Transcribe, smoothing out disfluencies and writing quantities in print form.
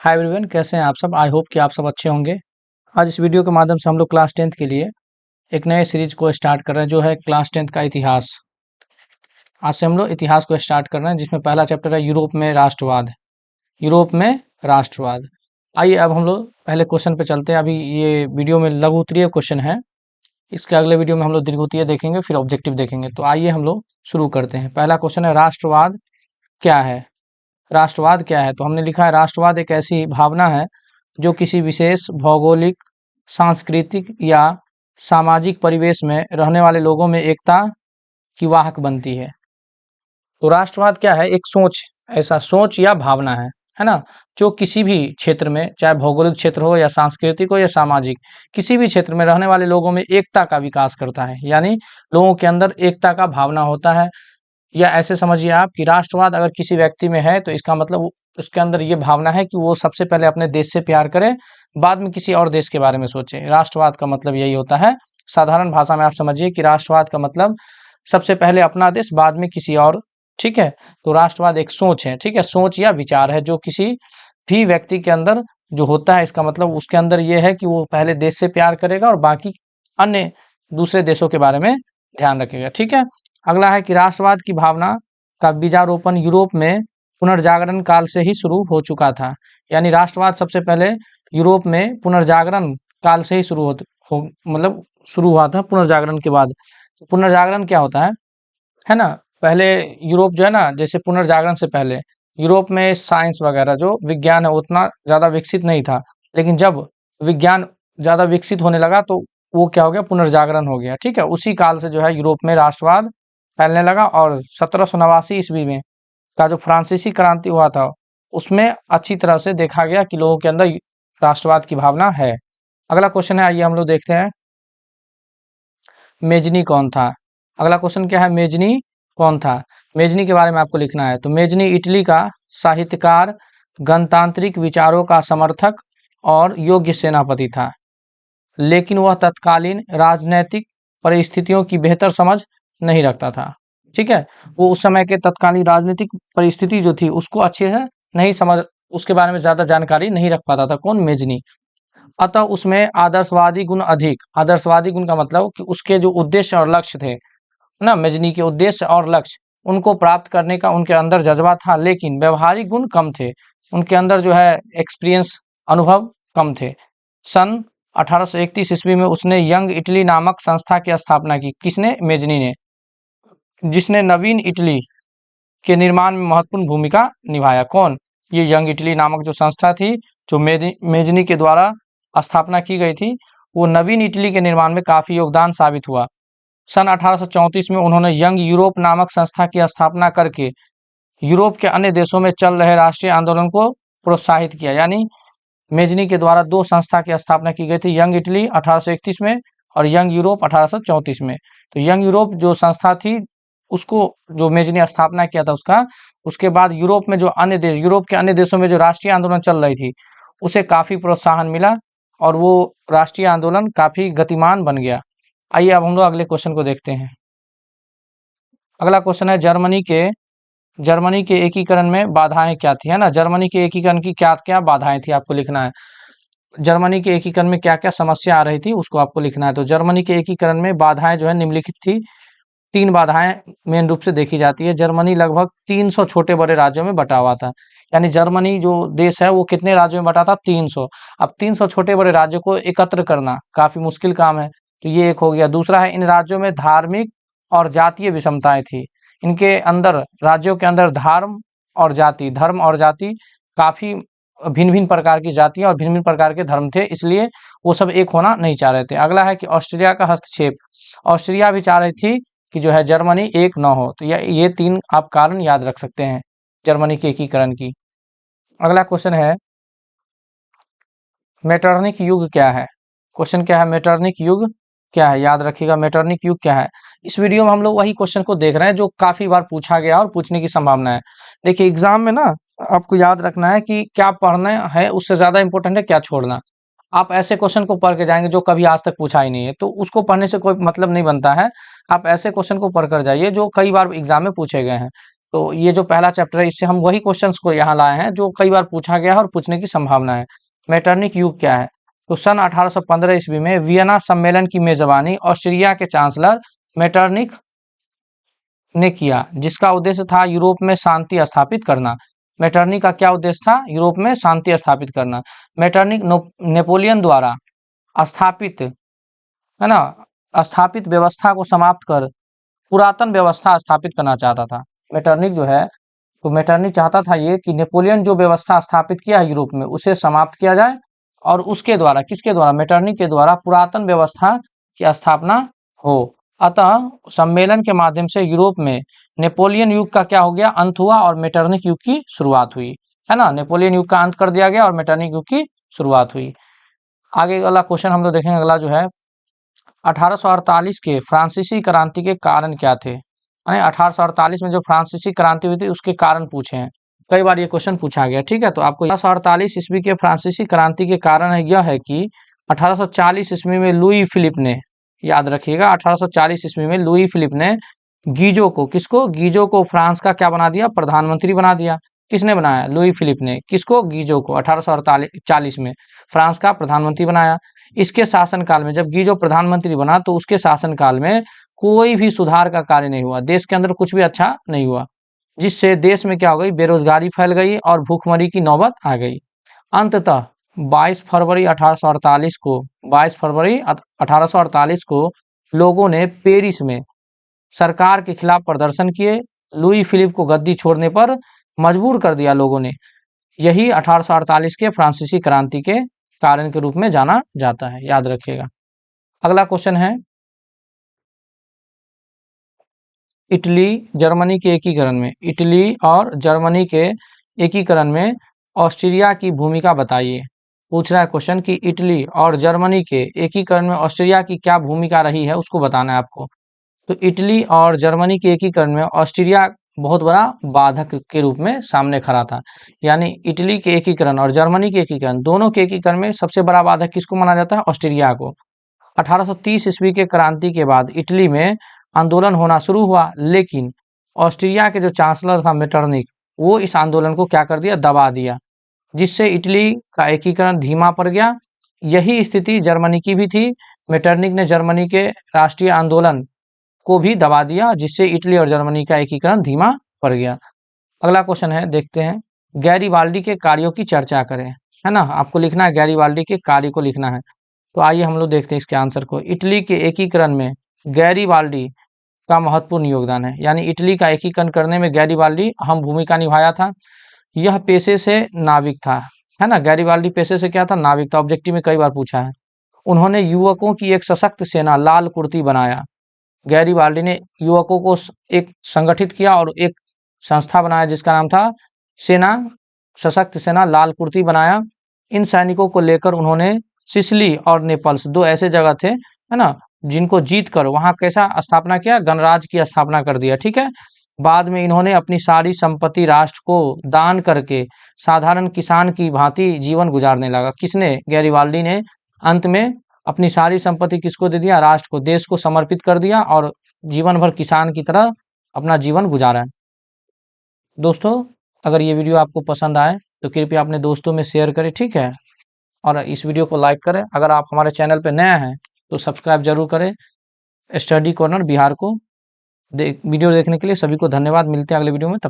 Hi everyone, कैसे हैं आप सब। आई होप कि आप सब अच्छे होंगे। आज इस वीडियो के माध्यम से हम लोग क्लास 10th के लिए एक नए सीरीज को स्टार्ट कर रहे हैं, जो है क्लास 10th का इतिहास। आज से हम लोग इतिहास को स्टार्ट कर रहे हैं, जिसमें पहला चैप्टर है यूरोप में राष्ट्रवाद। यूरोप में राष्ट्रवाद। आइए अब हम लोग पहले क्वेश्चन पे चलते हैं। अभी ये वीडियो में लघु उत्तरीय क्वेश्चन है, इसके अगले वीडियो में हम लोग दीर्घ उत्तरीय देखेंगे, फिर ऑब्जेक्टिव देखेंगे। तो आइए हम लोग शुरू करते हैं। पहला क्वेश्चन है, राष्ट्रवाद क्या है। राष्ट्रवाद क्या है, तो हमने लिखा है राष्ट्रवाद एक ऐसी भावना है जो किसी विशेष भौगोलिक, सांस्कृतिक या सामाजिक परिवेश में रहने वाले लोगों में एकता की वाहक बनती है। तो राष्ट्रवाद क्या है, एक सोच, ऐसा सोच या भावना है ना, जो किसी भी क्षेत्र में, चाहे भौगोलिक क्षेत्र हो या सांस्कृतिक हो या सामाजिक, किसी भी क्षेत्र में रहने वाले लोगों में एकता का विकास करता है। यानी लोगों के अंदर एकता का भावना होता है। या ऐसे समझिए आप कि राष्ट्रवाद अगर किसी व्यक्ति में है, तो इसका मतलब उसके अंदर ये भावना है कि वो सबसे पहले अपने देश से प्यार करे, बाद में किसी और देश के बारे में सोचे। राष्ट्रवाद का मतलब यही होता है। साधारण भाषा में आप समझिए कि राष्ट्रवाद का मतलब सबसे पहले अपना देश, बाद में किसी और। ठीक है, तो राष्ट्रवाद एक सोच है। ठीक है, सोच या विचार है जो किसी भी व्यक्ति के अंदर जो होता है। इसका मतलब उसके अंदर ये है कि वो पहले देश से प्यार करेगा और बाकी अन्य दूसरे देशों के बारे में ध्यान रखेगा। ठीक है, अगला है कि राष्ट्रवाद की भावना का बीजारोपण यूरोप में पुनर्जागरण काल से ही शुरू हो चुका था। यानी राष्ट्रवाद सबसे पहले यूरोप में पुनर्जागरण काल से ही मतलब शुरू हुआ था पुनर्जागरण के बाद। तो पुनर्जागरण क्या होता है ना। पहले यूरोप जो है ना, जैसे पुनर्जागरण से पहले यूरोप में साइंस वगैरह जो विज्ञान है उतना ज़्यादा विकसित नहीं था। लेकिन जब विज्ञान ज़्यादा विकसित होने लगा तो वो क्या हो गया, पुनर्जागरण हो गया। ठीक है, उसी काल से जो है यूरोप में राष्ट्रवाद फैलने लगा। और 1789 ईस्वी में का जो फ्रांसीसी क्रांति हुआ था, उसमें अच्छी तरह से देखा गया कि लोगों के अंदर राष्ट्रवाद की भावना है। अगला क्वेश्चन है, आइए हम लोग देखते हैं, मेजनी कौन था। अगला क्वेश्चन क्या है, मेजनी कौन था। मेजनी के बारे में आपको लिखना है। तो मेजनी इटली का साहित्यकार, गणतांत्रिक विचारों का समर्थक और योग्य सेनापति था। लेकिन वह तत्कालीन राजनैतिक परिस्थितियों की बेहतर समझ नहीं रखता था। ठीक है, वो उस समय के तत्कालीन राजनीतिक परिस्थिति जो थी उसको अच्छे से नहीं समझ, उसके बारे में ज़्यादा जानकारी नहीं रख पाता था। कौन, मेजनी। अतः उसमें आदर्शवादी गुण अधिक। आदर्शवादी गुण का मतलब कि उसके जो उद्देश्य और लक्ष्य थे ना, मेजनी के उद्देश्य और लक्ष्य, उनको प्राप्त करने का उनके अंदर जज्बा था, लेकिन व्यवहारिक गुण कम थे। उनके अंदर जो है एक्सपीरियंस, अनुभव कम थे। सन 1831 ईस्वी में उसने यंग इटली नामक संस्था की स्थापना की। किसने, मेजनी ने, जिसने नवीन इटली के निर्माण में महत्वपूर्ण भूमिका निभाया। कौन, ये यंग इटली नामक जो संस्था थी, जो मेजनी के द्वारा स्थापना की गई थी, वो नवीन इटली के निर्माण में काफी योगदान साबित हुआ। सन 1834 में उन्होंने यंग यूरोप नामक संस्था की स्थापना करके यूरोप के अन्य देशों में चल रहे राष्ट्रीय आंदोलन को प्रोत्साहित किया। यानी मेजनी के द्वारा दो संस्था की स्थापना की गई थी, यंग इटली 1831 में और यंग यूरोप 1834 में। तो यंग यूरोप जो संस्था थी, उसको जो मेजनी स्थापना किया था उसका, उसके बाद यूरोप में जो अन्य देश, यूरोप के अन्य देशों में जो राष्ट्रीय आंदोलन चल रही थी, उसे काफी प्रोत्साहन मिला और वो राष्ट्रीय आंदोलन काफी गतिमान बन गया। आइए अब हम लोग अगले क्वेश्चन को देखते हैं। अगला क्वेश्चन है, जर्मनी के एकीकरण में बाधाएं क्या थी, है ना। जर्मनी के एकीकरण की क्या क्या बाधाएं थी, आपको लिखना है। जर्मनी के एकीकरण में क्या क्या समस्या आ रही थी, उसको आपको लिखना है। तो जर्मनी के एकीकरण में बाधाएं जो है निम्नलिखित थी। 3 बाधाएं मेन रूप से देखी जाती है। जर्मनी लगभग 300 छोटे बड़े राज्यों में बटा हुआ था। यानी जर्मनी जो देश है वो कितने राज्यों में बटा था, 300। अब 300 छोटे बड़े राज्यों को एकत्र करना काफी मुश्किल काम है, तो ये एक हो गया। दूसरा है, इन राज्यों में धार्मिक और जातीय विषमताएं थी। इनके अंदर, राज्यों के अंदर धर्म और जाति, काफी भिन्न भिन्न प्रकार की जातियां और भिन्न भिन्न प्रकार के धर्म थे, इसलिए वो सब एक होना नहीं चाह रहे थे। अगला है कि ऑस्ट्रिया का हस्तक्षेप। ऑस्ट्रिया भी चाह रही थी कि जो है जर्मनी एक न हो। तो ये 3 आप कारण याद रख सकते हैं जर्मनी के एकीकरण की। अगला क्वेश्चन है, मेटरनिक युग क्या है। क्वेश्चन क्या है, मेटरनिक युग क्या है, याद रखिएगा मेटरनिक युग क्या है। इस वीडियो में हम लोग वही क्वेश्चन को देख रहे हैं जो काफी बार पूछा गया और पूछने की संभावना है। देखिए एग्जाम में ना आपको याद रखना है कि क्या पढ़ना है, उससे ज्यादा इंपॉर्टेंट है क्या छोड़ना। आप ऐसे क्वेश्चन को पढ़ के जाएंगे जो कभी आज तक पूछा ही नहीं है, तो उसको पढ़ने से कोई मतलब नहीं बनता है। आप ऐसे क्वेश्चन को पढ़ कर जाइए जो कई बार एग्जाम में पूछे गए हैं। तो ये जो पहला चैप्टर है इससे हम वही क्वेश्चंस को यहाँ लाए हैं जो कई बार पूछा गया है और पूछने की संभावना है। मेटरनिक युग क्या है? तो सन 1815 ईस्वी में वियना सम्मेलन की मेजबानी ऑस्ट्रिया के चांसलर मेटरनिक ने किया, जिसका उद्देश्य था यूरोप में शांति स्थापित करना। मेटरनिक का क्या उद्देश्य था? यूरोप में शांति स्थापित करना। मेटरनिक नेपोलियन द्वारा स्थापित, है ना, स्थापित व्यवस्था को समाप्त कर पुरातन व्यवस्था स्थापित करना चाहता था। मेटरनिक जो है, तो मेटरनिक चाहता था ये कि नेपोलियन जो व्यवस्था स्थापित किया है यूरोप में उसे समाप्त किया जाए और उसके द्वारा, किसके द्वारा? मेटरनिक के द्वारा पुरातन व्यवस्था की स्थापना हो। अतः सम्मेलन के माध्यम से यूरोप में नेपोलियन युग का क्या हो गया? अंत हुआ और मेटरनिक युग की शुरुआत हुई, है ना। नेपोलियन युग का अंत कर दिया गया और मेटरनिक युग की शुरुआत हुई। आगे वाला क्वेश्चन हम लोग देखेंगे। अगला जो है 1848 के फ्रांसीसी क्रांति के कारण क्या थे? यानी 1848 में जो फ्रांसीसी क्रांति हुई थी उसके कारण पूछे हैं, कई बार ये क्वेश्चन पूछा गया। ठीक है, तो आपको 1848 ईस्वी के फ्रांसीसी क्रांति के कारण यह है कि 1840 ईस्वी में लुई फिलिप ने, याद रखिएगा, 1840 ईस्वी में लुई फिलिप ने गीजो को, किसको? गीजो को फ्रांस का क्या बना दिया? प्रधानमंत्री बना दिया। किसने बनाया? लुई फिलिप ने। किसको? गीजो को 1840 में फ्रांस का प्रधानमंत्री बनाया। इसके शासनकाल में जब गीजो प्रधानमंत्री बना तो उसके शासनकाल में कोई भी सुधार का कार्य नहीं हुआ, देश के अंदर कुछ भी अच्छा नहीं हुआ, जिससे देश में क्या हो गई? बेरोजगारी फैल गई और भूखमरी की नौबत आ गई। अंततः 22 फरवरी 1848 को 22 फरवरी 1848 को लोगों ने पेरिस में सरकार के खिलाफ प्रदर्शन किए। लुई फिलिप को गद्दी छोड़ने पर मजबूर कर दिया लोगों ने। यही 1848 के फ्रांसीसी क्रांति के कारण के रूप में जाना जाता है, याद रखिएगा। अगला क्वेश्चन है इटली जर्मनी के एकीकरण में, इटली और जर्मनी के एकीकरण में ऑस्ट्रिया की भूमिका बताइए। पूछ रहा है क्वेश्चन कि इटली और जर्मनी के एकीकरण में ऑस्ट्रिया की क्या भूमिका रही है, उसको बताना है आपको। तो इटली और जर्मनी के एकीकरण में ऑस्ट्रिया बहुत बड़ा बाधक के रूप में सामने खड़ा था। यानी इटली के एकीकरण और जर्मनी के एकीकरण, दोनों के एकीकरण में सबसे बड़ा बाधक किसको माना जाता है? ऑस्ट्रिया को। 1830 ईस्वी के क्रांति के बाद इटली में आंदोलन होना शुरू हुआ, लेकिन ऑस्ट्रिया के जो चांसलर था मेटरनिक, वो इस आंदोलन को क्या कर दिया? दबा दिया, जिससे इटली का एकीकरण धीमा पड़ गया। यही स्थिति जर्मनी की भी थी। मेटरनिक ने जर्मनी के राष्ट्रीय आंदोलन को भी दबा दिया, जिससे इटली और जर्मनी का एकीकरण धीमा पड़ गया। अगला क्वेश्चन है, देखते हैं। गैरीबाल्डी के कार्यों की चर्चा करें, है ना, आपको लिखना है गैरीबाल्डी के कार्य को लिखना है। तो आइए हम लोग देखते हैं इसके आंसर को। इटली के एकीकरण में गैरीबाल्डी का महत्वपूर्ण योगदान है, यानी इटली का एकीकरण करने में गैरीबाल्डी अहम भूमिका निभाया था। यह पेशे से नाविक था, है ना। गैरीबाल्डी पेशे से क्या था? नाविक था। ऑब्जेक्टिव में कई बार पूछा है। उन्होंने युवकों की एक सशक्त सेना लाल कुर्ती बनाया। गैरीबाल्डी ने युवकों को एक संगठित किया और एक संस्था बनाया जिसका नाम था सेना, सशक्त सेना लाल कुर्ती बनाया। इन सैनिकों को लेकर उन्होंने सिसिली और नेपल्स, दो ऐसे जगह थे, है ना, जिनको जीत कर वहां कैसा स्थापना किया? गणराज्य की स्थापना कर दिया। ठीक है। बाद में इन्होंने अपनी सारी संपत्ति राष्ट्र को दान करके साधारण किसान की भांति जीवन गुजारने लगा। किसने? गैरीबाल्डी ने। अंत में अपनी सारी संपत्ति किसको दे दिया? राष्ट्र को, देश को समर्पित कर दिया और जीवन भर किसान की तरह अपना जीवन गुजारा। दोस्तों, अगर ये वीडियो आपको पसंद आए तो कृपया अपने दोस्तों में शेयर करें, ठीक है, और इस वीडियो को लाइक करें। अगर आप हमारे चैनल पर नए हैं तो सब्सक्राइब जरूर करें। स्टडी कॉर्नर बिहार को वीडियो देखने के लिए सभी को धन्यवाद। मिलते हैं अगले वीडियो में। तब